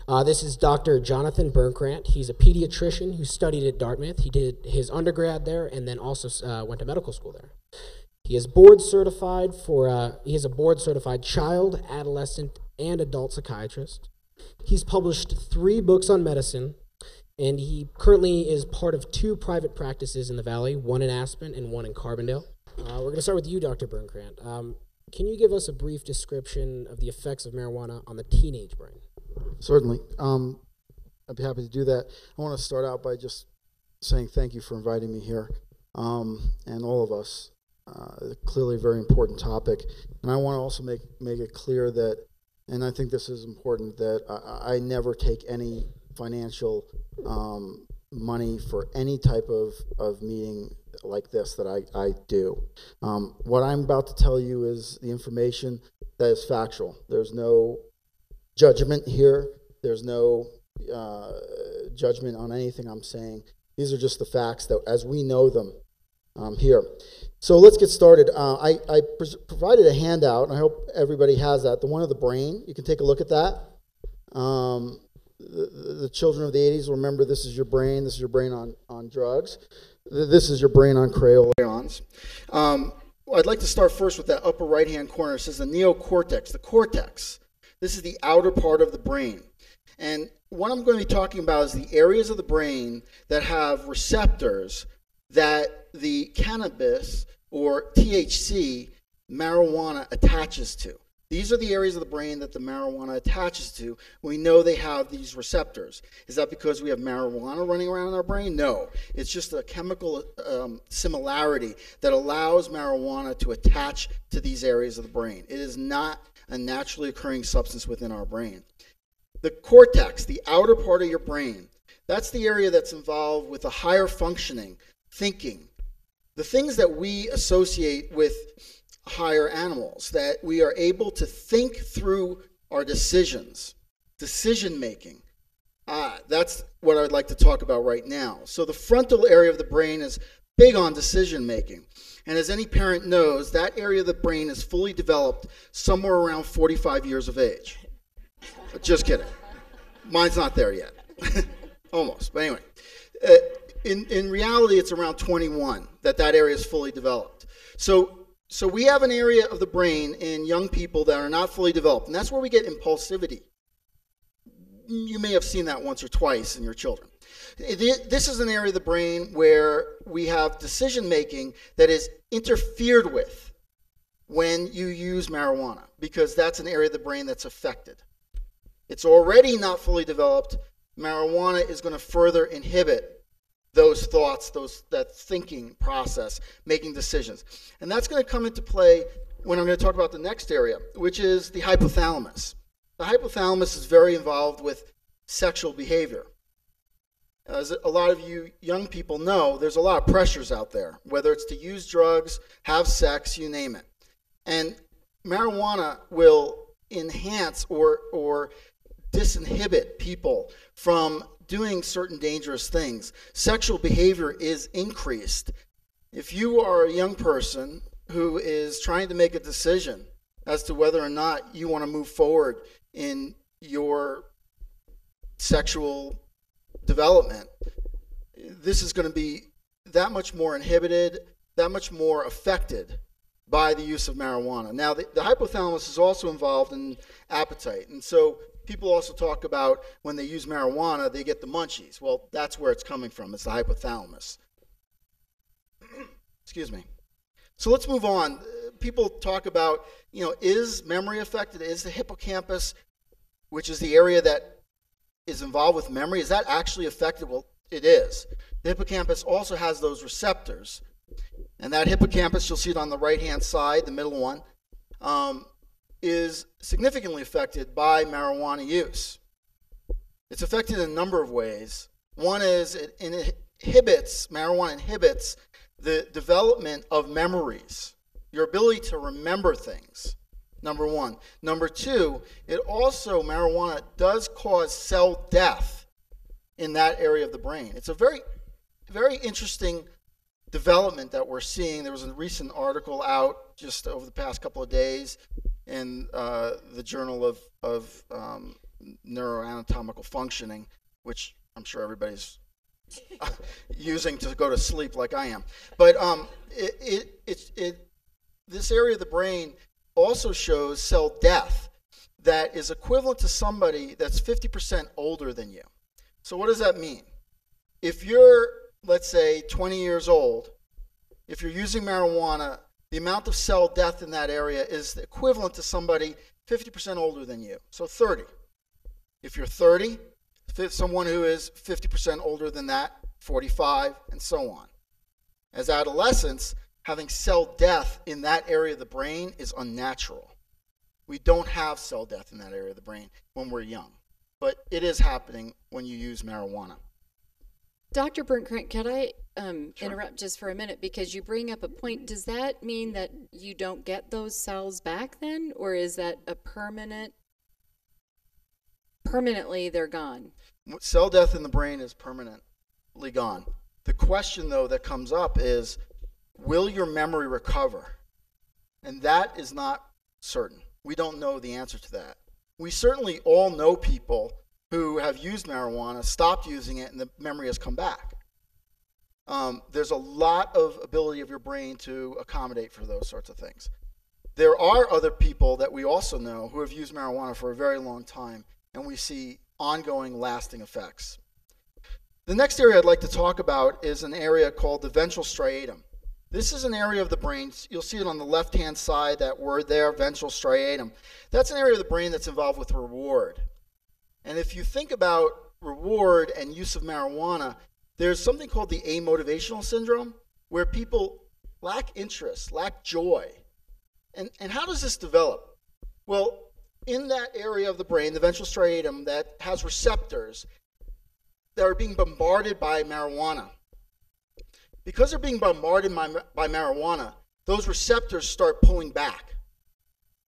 This is Dr. Jonathan Birnkrant. He's a pediatrician who studied at Dartmouth. He did his undergrad there and then also went to medical school there. He is board certified he is a board certified child, adolescent, and adult psychiatrist. He's published 3 books on medicine, and he currently is part of 2 private practices in the Valley, one in Aspen and one in Carbondale. We're going to start with you, Dr. Birnkrant. Can you give us a brief description of the effects of marijuana on the teenage brain? Certainly. I'd be happy to do that. I want to start out by just saying thank you for inviting me here, and all of us. Clearly a very important topic. And I want to also make it clear that, and I think this is important, that I never take any financial money for any type of meeting like this that I do. What I'm about to tell you is the information that is factual. There's no judgment here. There's no judgment on anything I'm saying. These are just the facts that, as we know them here. So let's get started. I provided a handout, and I hope everybody has that. The one of the brain. You can take a look at that. The children of the 80s will remember this is your brain. This is your brain on drugs. This is your brain on crayons. I'd like to start first with that upper right-hand corner. It says the neocortex, the cortex. This is the outer part of the brain. And what I'm going to be talking about is the areas of the brain that have receptors that the cannabis or THC marijuana attaches to. These are the areas of the brain that the marijuana attaches to. We know they have these receptors. Is that because we have marijuana running around in our brain? No. It's just a chemical similarity that allows marijuana to attach to these areas of the brain. It is not a naturally occurring substance within our brain. The cortex, the outer part of your brain, that's the area that's involved with a higher functioning, thinking. The things that we associate with higher animals, that we are able to think through our decisions, decision making. That's what I'd like to talk about right now. So the frontal area of the brain is big on decision making. And as any parent knows, that area of the brain is fully developed somewhere around 45 years of age. Just kidding. Mine's not there yet. Almost. But anyway, in reality, it's around 21 that area is fully developed. So we have an area of the brain in young people that are not fully developed, and that's where we get impulsivity. You may have seen that once or twice in your children. This is an area of the brain where we have decision making that is interfered with when you use marijuana, because that's an area of the brain that's affected. It's already not fully developed. Marijuana is going to further inhibit those thoughts, that thinking process, making decisions. And that's going to come into play when I'm going to talk about the next area, which is the hypothalamus. The hypothalamus is very involved with sexual behavior. As a lot of you young people know, there's a lot of pressures out there, whether it's to use drugs, have sex, you name it. And marijuana will enhance or disinhibit people from doing certain dangerous things. Sexual behavior is increased. If you are a young person who is trying to make a decision as to whether or not you want to move forward in your sexual development, this is going to be that much more inhibited, that much more affected by the use of marijuana. Now, the hypothalamus is also involved in appetite, and so people also talk about when they use marijuana, they get the munchies. Well, that's where it's coming from. It's the hypothalamus. Excuse me. So let's move on. People talk about, is memory affected? Is the hippocampus, which is the area that is involved with memory, is that actually affected? Well, it is. The hippocampus also has those receptors. And that hippocampus, you'll see it on the right-hand side, the middle one, is significantly affected by marijuana use. It's affected in a number of ways. One is marijuana inhibits the development of memories, your ability to remember things, number one. Number two, marijuana does cause cell death in that area of the brain. It's a very, very interesting development that we're seeing. There was a recent article out just over the past couple of days in the Journal of neuroanatomical functioning, which I'm sure everybody's using to go to sleep like I am. But this area of the brain also shows cell death that is equivalent to somebody that's 50% older than you. So what does that mean? If you're, let's say, 20 years old, if you're using marijuana, the amount of cell death in that area is equivalent to somebody 50% older than you. So 30. If you're 30, someone who is 50% older than that, 45, and so on. As adolescents, having cell death in that area of the brain is unnatural. We don't have cell death in that area of the brain when we're young, but it is happening when you use marijuana. Dr. Birnkrant, can I interrupt just for a minute, because you bring up a point. Does that mean that you don't get those cells back then, or is that a permanently they're gone? Cell death in the brain is permanently gone. The question, though, that comes up is, will your memory recover? And that is not certain. We don't know the answer to that. We certainly all know people who have used marijuana, stopped using it, and the memory has come back. There's a lot of ability of your brain to accommodate for those sorts of things. There are other people that we also know who have used marijuana for a very long time, and we see ongoing, lasting effects. The next area I'd like to talk about is an area called the ventral striatum. This is an area of the brain, you'll see it on the left-hand side, that word there, ventral striatum. That's an area of the brain that's involved with reward. And if you think about reward and use of marijuana, there's something called the Amotivational Syndrome, where people lack interest, lack joy. And how does this develop? Well, in that area of the brain, the ventral striatum, that has receptors that are being bombarded by marijuana. Because they're being bombarded by marijuana, those receptors start pulling back.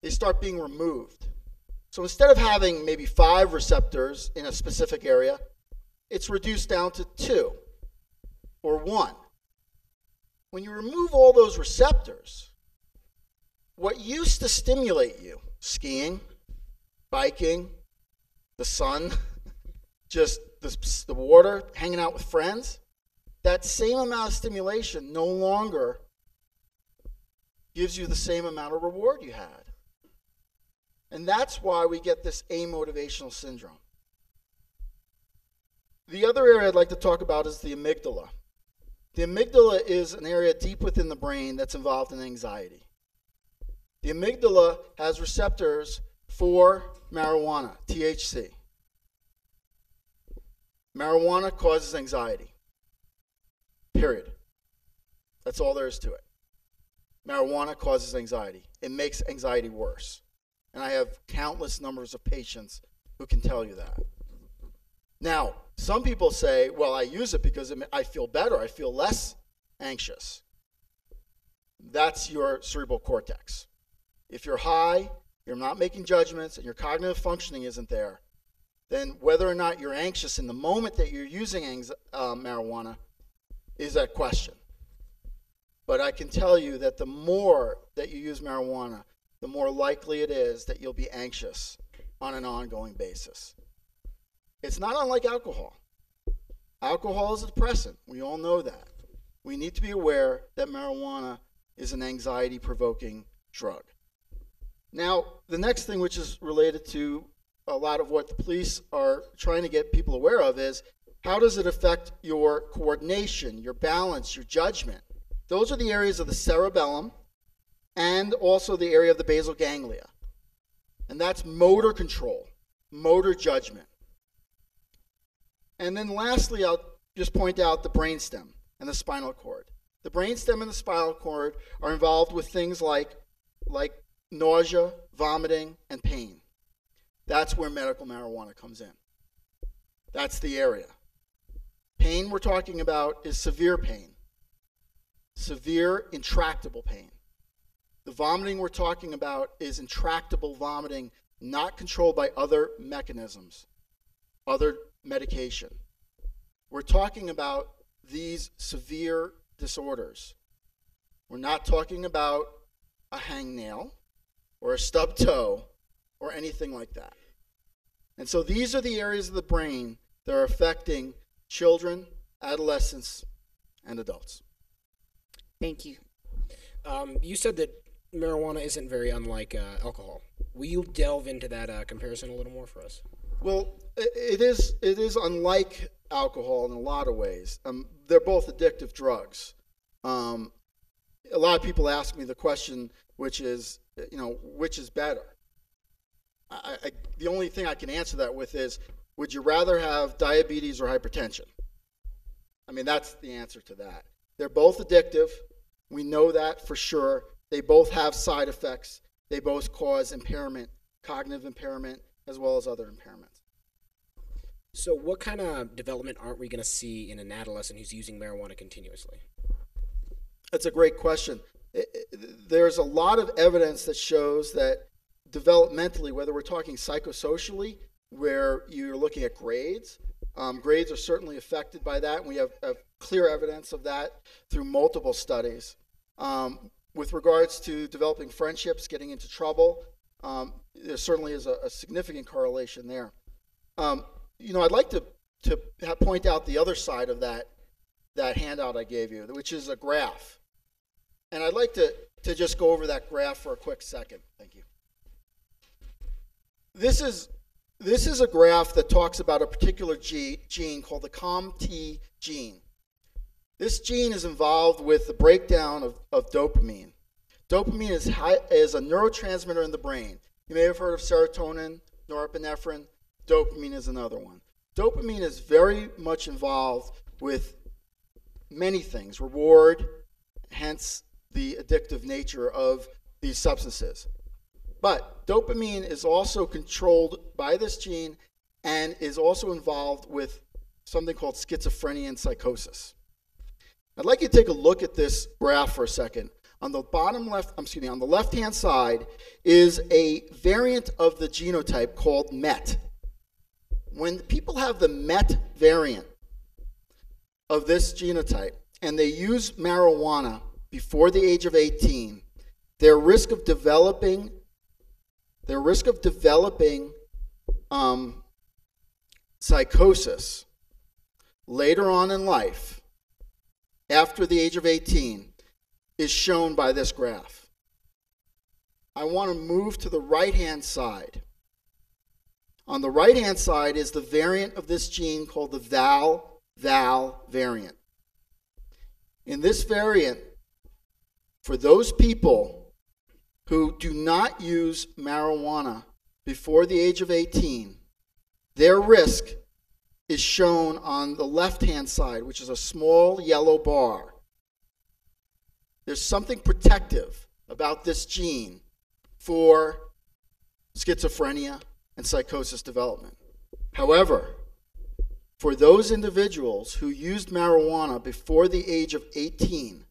They start being removed. So instead of having maybe 5 receptors in a specific area, it's reduced down to 2 or 1. When you remove all those receptors, what used to stimulate you, skiing, biking, the sun, just the water, hanging out with friends, that same amount of stimulation no longer gives you the same amount of reward you had. And that's why we get this amotivational syndrome. The other area I'd like to talk about is the amygdala. The amygdala is an area deep within the brain that's involved in anxiety. The amygdala has receptors for marijuana, THC. Marijuana causes anxiety. Period. That's all there is to it. Marijuana causes anxiety. It makes anxiety worse. And I have countless numbers of patients who can tell you that. Now, some people say, well, I use it because I feel better. I feel less anxious. That's your cerebral cortex. If you're high, you're not making judgments, and your cognitive functioning isn't there, then whether or not you're anxious in the moment that you're using marijuana is at question. But I can tell you that the more that you use marijuana, the more likely it is that you'll be anxious on an ongoing basis. It's not unlike alcohol. Alcohol is a depressant. We all know that. We need to be aware that marijuana is an anxiety-provoking drug. Now, the next thing, which is related to a lot of what the police are trying to get people aware of, is how does it affect your coordination, your balance, your judgment? Those are the areas of the cerebellum and also the area of the basal ganglia. And that's motor control, motor judgment. And then lastly, I'll just point out the brainstem and the spinal cord. The brainstem and the spinal cord are involved with things like nausea, vomiting, and pain. That's where medical marijuana comes in. That's the area. Pain we're talking about is severe pain. Severe, intractable pain. The vomiting we're talking about is intractable vomiting, not controlled by other mechanisms, other medication. We're talking about these severe disorders. We're not talking about a hangnail or a stub toe or anything like that. And so these are the areas of the brain that are affecting children, adolescents, and adults. Thank you. You said that marijuana isn't very unlike alcohol. Will you delve into that comparison a little more for us? Well, it is unlike alcohol in a lot of ways. They're both addictive drugs. A lot of people ask me the question, which is better? The only thing I can answer that with is, would you rather have diabetes or hypertension? I mean, that's the answer to that. They're both addictive. We know that for sure. They both have side effects. They both cause impairment, cognitive impairment, as well as other impairments. So what kind of development aren't we going to see in an adolescent who's using marijuana continuously? That's a great question. There's a lot of evidence that shows that developmentally, whether we're talking psychosocially, where you're looking at grades, grades are certainly affected by that, and we have clear evidence of that through multiple studies. With regards to developing friendships, getting into trouble, there certainly is a significant correlation there. I'd like to point out the other side of that handout I gave you, which is a graph. And I'd like to just go over that graph for a quick second. Thank you. This is a graph that talks about a particular gene called the Comte gene. This gene is involved with the breakdown of dopamine. Dopamine is a neurotransmitter in the brain. You may have heard of serotonin, norepinephrine. Dopamine is another one. Dopamine is very much involved with many things, reward, hence the addictive nature of these substances. But dopamine is also controlled by this gene and is also involved with something called schizophrenia and psychosis. I'd like you to take a look at this graph for a second. On the on the left-hand side is a variant of the genotype called MET. When people have the MET variant of this genotype and they use marijuana before the age of 18, their risk of developing psychosis later on in life, after the age of 18, is shown by this graph. I want to move to the right-hand side. On the right-hand side is the variant of this gene called the Val Val variant. In this variant, for those people who do not use marijuana before the age of 18, their risk is shown on the left-hand side, which is a small yellow bar. There's something protective about this gene for schizophrenia and psychosis development. However, for those individuals who used marijuana before the age of 18,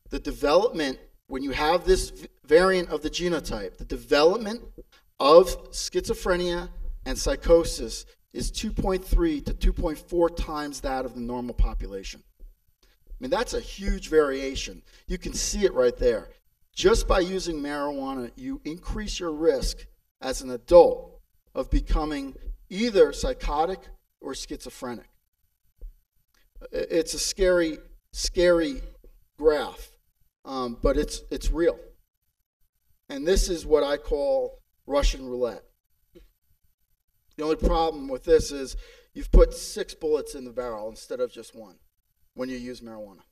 the development, when you have this variant of the genotype, the development of schizophrenia and psychosis is 2.3 to 2.4 times that of the normal population. I mean, that's a huge variation. You can see it right there. Just by using marijuana, you increase your risk as an adult of becoming either psychotic or schizophrenic. It's a scary, scary graph, but it's real. And this is what I call Russian roulette. The only problem with this is you've put 6 bullets in the barrel instead of just one when you use marijuana.